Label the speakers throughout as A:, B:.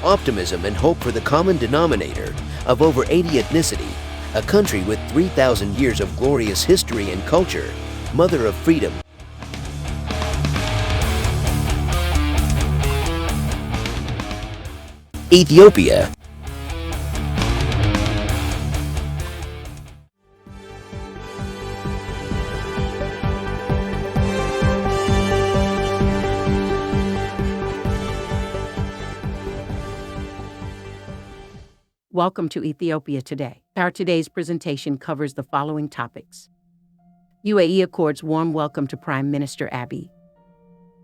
A: optimism and hope for the common denominator of over 80 ethnicity, a country with 3,000 years of glorious history and culture, mother of freedom. Ethiopia.
B: Welcome to Ethiopia Today. Our today's presentation covers the following topics. UAE accords warm welcome to Prime Minister Abiy.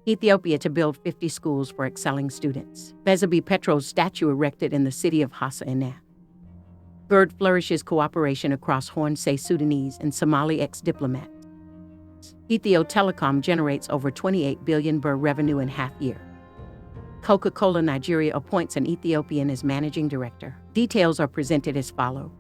B: Ethiopia to build 50 schools for excelling students. Bezabeh Petros Statue erected in the city of Hosanna. Birr flourishes cooperation across Horn, say Sudanese and Somali ex-diplomats. EthioTelecom generates over 28 billion Birr revenue in half-year. Coca-Cola Nigeria appoints an Ethiopian as managing director. Details are presented as follows.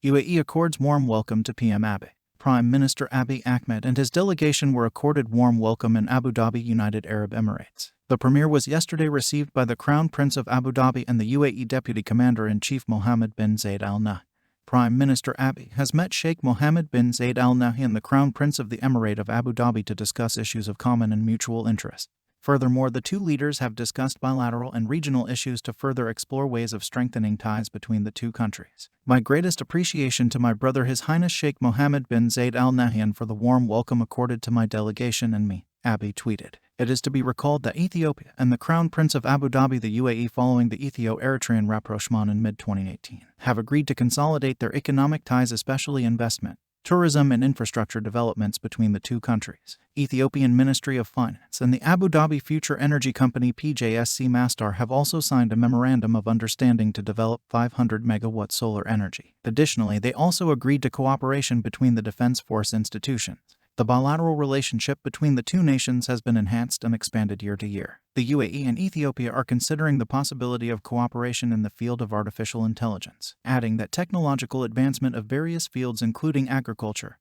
C: UAE accords warm welcome to PM Abiy. Prime Minister Abiy Ahmed and his delegation were accorded warm welcome in Abu Dhabi, United Arab Emirates. The premier was yesterday received by the Crown Prince of Abu Dhabi and the UAE Deputy Commander-in-Chief Mohammed bin Zayed Al Nahyan. Prime Minister Abiy has met Sheikh Mohammed bin Zayed Al Nahyan, the Crown Prince of the Emirate of Abu Dhabi, to discuss issues of common and mutual interest. Furthermore, the two leaders have discussed bilateral and regional issues to further explore ways of strengthening ties between the two countries. My greatest appreciation to my brother His Highness Sheikh Mohammed bin Zayed Al Nahyan for the warm welcome accorded to my delegation and me, Abiy tweeted. It is to be recalled that Ethiopia and the Crown Prince of Abu Dhabi, the UAE, following the Ethio-Eritrean rapprochement in mid-2018, have agreed to consolidate their economic ties, especially investment, tourism and infrastructure developments between the two countries. Ethiopian Ministry of Finance and the Abu Dhabi Future Energy Company PJSC Mastar have also signed a memorandum of understanding to develop 500 megawatt solar energy. Additionally, they also agreed to cooperation between the Defense Force institutions. The bilateral relationship between the two nations has been enhanced and expanded year to year. The UAE and Ethiopia are considering the possibility of cooperation in the field of artificial intelligence, adding that technological advancement of various fields including agriculture,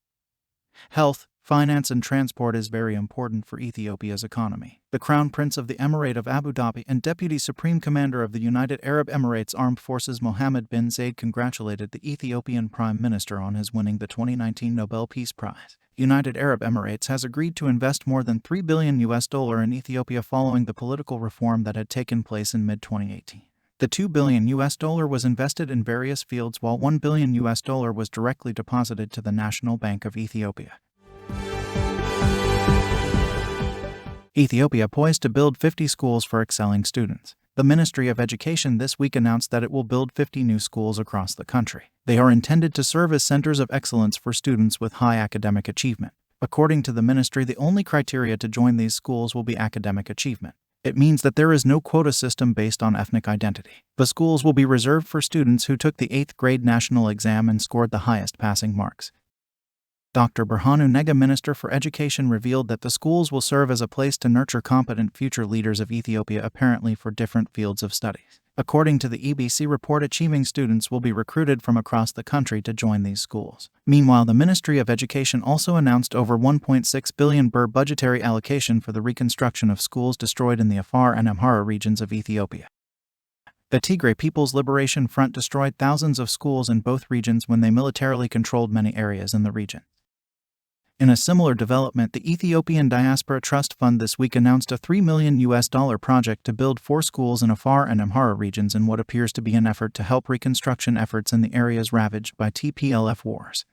C: health, finance and transport is very important for Ethiopia's economy. The Crown Prince of the Emirate of Abu Dhabi and Deputy Supreme Commander of the United Arab Emirates Armed Forces Mohammed bin Zayed congratulated the Ethiopian Prime Minister on his winning the 2019 Nobel Peace Prize. United Arab Emirates has agreed to invest more than $3 billion in Ethiopia following the political reform that had taken place in mid-2018. The $2 billion was invested in various fields, while $1 billion was directly deposited to the National Bank of Ethiopia. Ethiopia poised to build 50 schools for excelling students. The Ministry of Education this week announced that it will build 50 new schools across the country. They are intended to serve as centers of excellence for students with high academic achievement. According to the ministry, the only criteria to join these schools will be academic achievement. It means that there is no quota system based on ethnic identity. The schools will be reserved for students who took the 8th grade national exam and scored the highest passing marks. Dr. Birhanu Nega, Minister for Education, revealed that the schools will serve as a place to nurture competent future leaders of Ethiopia, apparently for different fields of studies. According to the EBC report, achieving students will be recruited from across the country to join these schools. Meanwhile, the Ministry of Education also announced over 1.6 billion Birr budgetary allocation for the reconstruction of schools destroyed in the Afar and Amhara regions of Ethiopia. The Tigray People's Liberation Front destroyed thousands of schools in both regions when they militarily controlled many areas in the region. In a similar development, the Ethiopian Diaspora Trust Fund this week announced a $3 million project to build 4 schools in Afar and Amhara regions in what appears to be an effort to help reconstruction efforts in the areas ravaged by TPLF wars.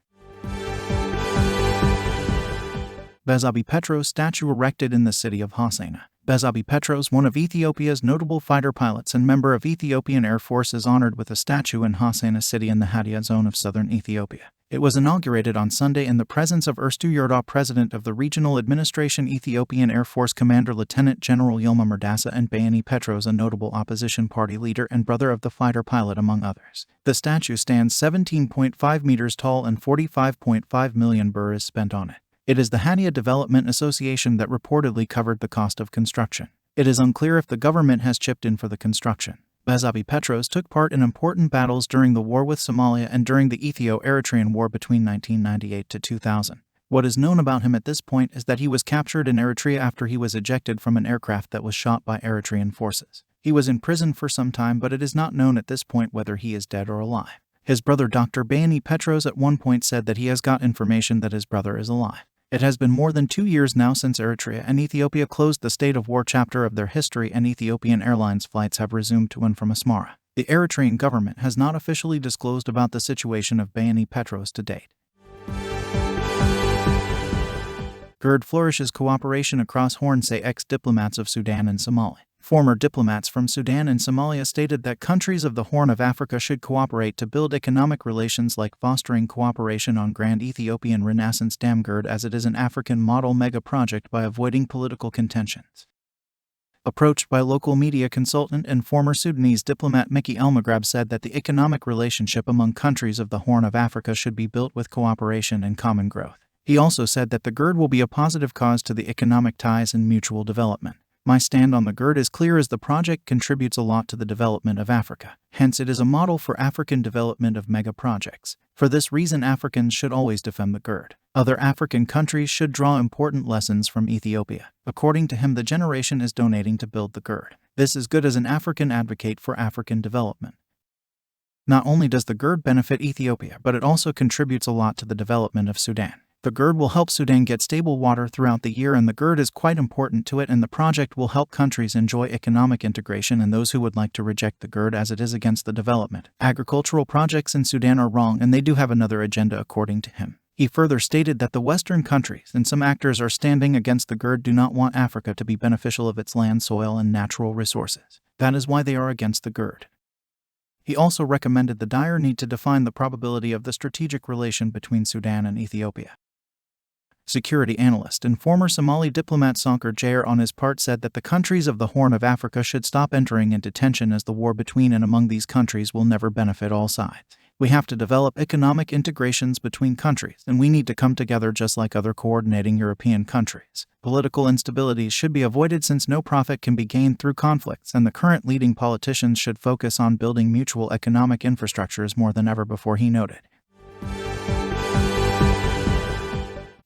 C: Bezabeh Petros Statue erected in the city of Hosanna. Bezabeh Petros, one of Ethiopia's notable fighter pilots and member of Ethiopian Air Force, is honored with a statue in Hosanna city in the Hadia zone of southern Ethiopia. It was inaugurated on Sunday in the presence of Erstu Yurda, President of the Regional Administration, Ethiopian Air Force Commander Lieutenant General Yilma Merdassa, and Bezabeh Petros, a notable opposition party leader and brother of the fighter pilot, among others. The statue stands 17.5 meters tall and 45.5 million birr is spent on it. It is the Hadia Development Association that reportedly covered the cost of construction. It is unclear if the government has chipped in for the construction. Bezabeh Petros took part in important battles during the war with Somalia and during the Ethio-Eritrean War between 1998 to 2000. What is known about him at this point is that he was captured in Eritrea after he was ejected from an aircraft that was shot by Eritrean forces. He was in prison for some time, but it is not known at this point whether he is dead or alive. His brother Dr. Bezabeh Petros at one point said that he has got information that his brother is alive. It has been more than 2 years now since Eritrea and Ethiopia closed the state of war chapter of their history, and Ethiopian Airlines flights have resumed to and from Asmara. The Eritrean government has not officially disclosed about the situation of Bezabeh Petros to date. GERD flourishes cooperation across Horn, say ex-diplomats of Sudan and Somalia. Former diplomats from Sudan and Somalia stated that countries of the Horn of Africa should cooperate to build economic relations, like fostering cooperation on Grand Ethiopian Renaissance Dam GERD, as it is an African model mega project, by avoiding political contentions. Approached by local media consultant and former Sudanese diplomat Mickey Elmagrab said that the economic relationship among countries of the Horn of Africa should be built with cooperation and common growth. He also said that the GERD will be a positive cause to the economic ties and mutual development. My stand on the GERD is clear, as the project contributes a lot to the development of Africa. Hence, it is a model for African development of mega projects. For this reason, Africans should always defend the GERD. Other African countries should draw important lessons from Ethiopia. According to him, the generation is donating to build the GERD. This is good as an African advocate for African development. Not only does the GERD benefit Ethiopia, but it also contributes a lot to the development of Sudan. The GERD will help Sudan get stable water throughout the year, and the GERD is quite important to it, and the project will help countries enjoy economic integration, and those who would like to reject the GERD as it is against the development. Agricultural projects in Sudan are wrong, and they do have another agenda, according to him. He further stated that the Western countries and some actors are standing against the GERD, do not want Africa to be beneficial of its land, soil, and natural resources. That is why they are against the GERD. He also recommended the dire need to define the probability of the strategic relation between Sudan and Ethiopia. Security analyst and former Somali diplomat Sankar Jair on his part said that the countries of the Horn of Africa should stop entering into tension, as the war between and among these countries will never benefit all sides. We have to develop economic integrations between countries, and we need to come together just like other coordinating European countries. Political instabilities should be avoided, since no profit can be gained through conflicts, and the current leading politicians should focus on building mutual economic infrastructures more than ever before, he noted.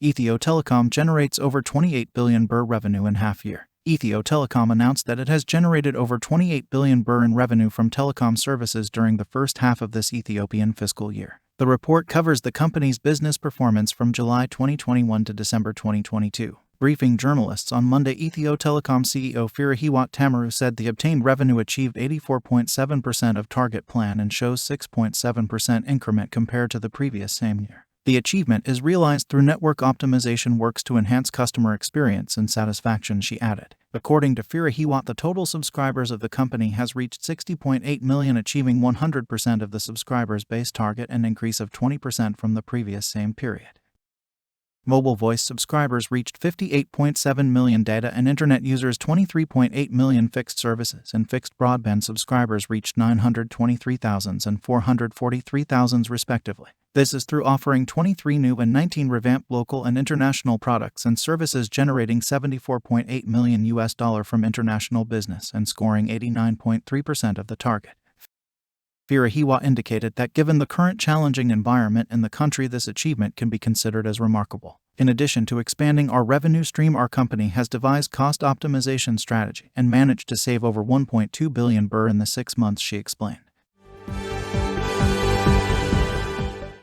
C: EthioTelecom generates over 28 billion Birr revenue in half-year. EthioTelecom announced that it has generated over 28 billion Birr in revenue from telecom services during the first half of this Ethiopian fiscal year. The report covers the company's business performance from July 2021 to December 2022. Briefing journalists on Monday, EthioTelecom CEO firehiwot Tamiru said the obtained revenue achieved 84.7% of target plan and shows 6.7% increment compared to the previous same year. The achievement is realized through network optimization works to enhance customer experience and satisfaction, she added. According to firehiwot, the total subscribers of the company has reached 60.8 million, achieving 100% of the subscribers' base target, an increase of 20% from the previous same period. Mobile voice subscribers reached 58.7 million, data and internet users 23.8 million, fixed services and fixed broadband subscribers reached 923,000 and 443,000 respectively. This is through offering 23 new and 19 revamped local and international products and services, generating $74.8 million from international business and scoring 89.3% of the target. firehiwot indicated that given the current challenging environment in the country, this achievement can be considered as remarkable. In addition to expanding our revenue stream, our company has devised cost optimization strategy and managed to save over 1.2 billion Birr in the 6 months, she explained.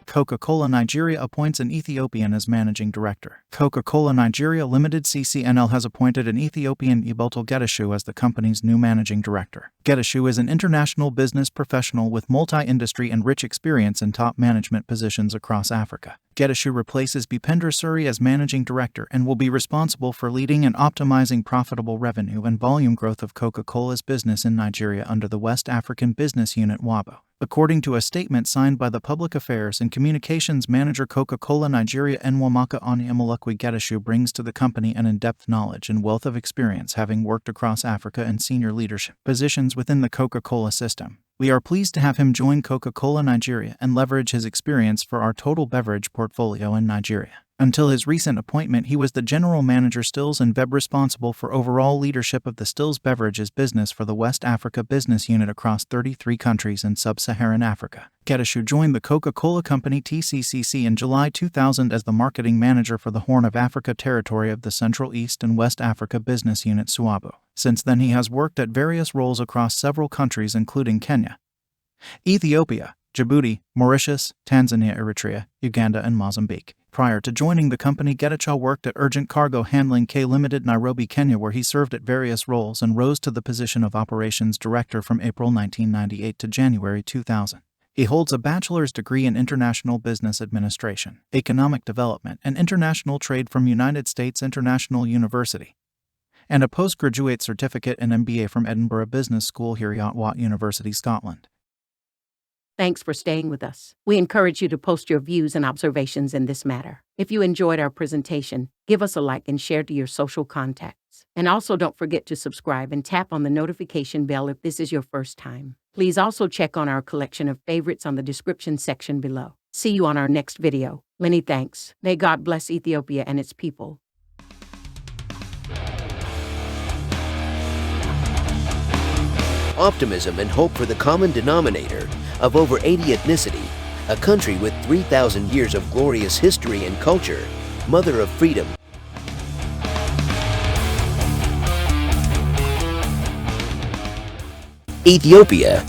C: Coca-Cola Nigeria appoints an Ethiopian as managing director. Coca-Cola Nigeria Limited (CCNL) has appointed an Ethiopian, Geteshu, as the company's new managing director. Geteshu is an international business professional with multi-industry and rich experience in top management positions across Africa. Geteshu replaces Bipender Suri as managing director and will be responsible for leading and optimizing profitable revenue and volume growth of Coca-Cola's business in Nigeria under the West African Business Unit (WABO). According to a statement signed by the Public Affairs and Communications Manager, Coca-Cola Nigeria Nwamaka Ani Amalukwe, Geteshu brings to the company an in-depth knowledge and wealth of experience, having worked across Africa in senior leadership positions within the Coca-Cola system. We are pleased to have him join Coca-Cola Nigeria and leverage his experience for our total beverage portfolio in Nigeria. Until his recent appointment, he was the general manager Stills and Bev, responsible for overall leadership of the Stills Beverages business for the West Africa business unit across 33 countries in sub-Saharan Africa. Geteshu joined the Coca-Cola Company TCCC in July 2000 as the marketing manager for the Horn of Africa territory of the Central East and West Africa business unit SWABO. Since then, he has worked at various roles across several countries including Kenya, Ethiopia, Djibouti, Mauritius, Tanzania, Eritrea, Uganda, and Mozambique. Prior to joining the company, Geteshu worked at Urgent Cargo Handling K Limited, Nairobi, Kenya, where he served at various roles and rose to the position of Operations Director from April 1998 to January 2000. He holds a bachelor's degree in International Business Administration, Economic Development, and International Trade from United States International University, and a postgraduate certificate and MBA from Edinburgh Business School, firehiwot University, Scotland.
B: Thanks for staying with us. We encourage you to post your views and observations in this matter. If you enjoyed our presentation, give us a like and share to your social contacts. And also don't forget to subscribe and tap on the notification bell if this is your first time. Please also check on our collection of favorites on the description section below. See you on our next video. Many thanks. May God bless Ethiopia and its people.
A: Optimism and hope for the common denominator of over 80 ethnicity, a country with 3,000 years of glorious history and culture, mother of freedom. Ethiopia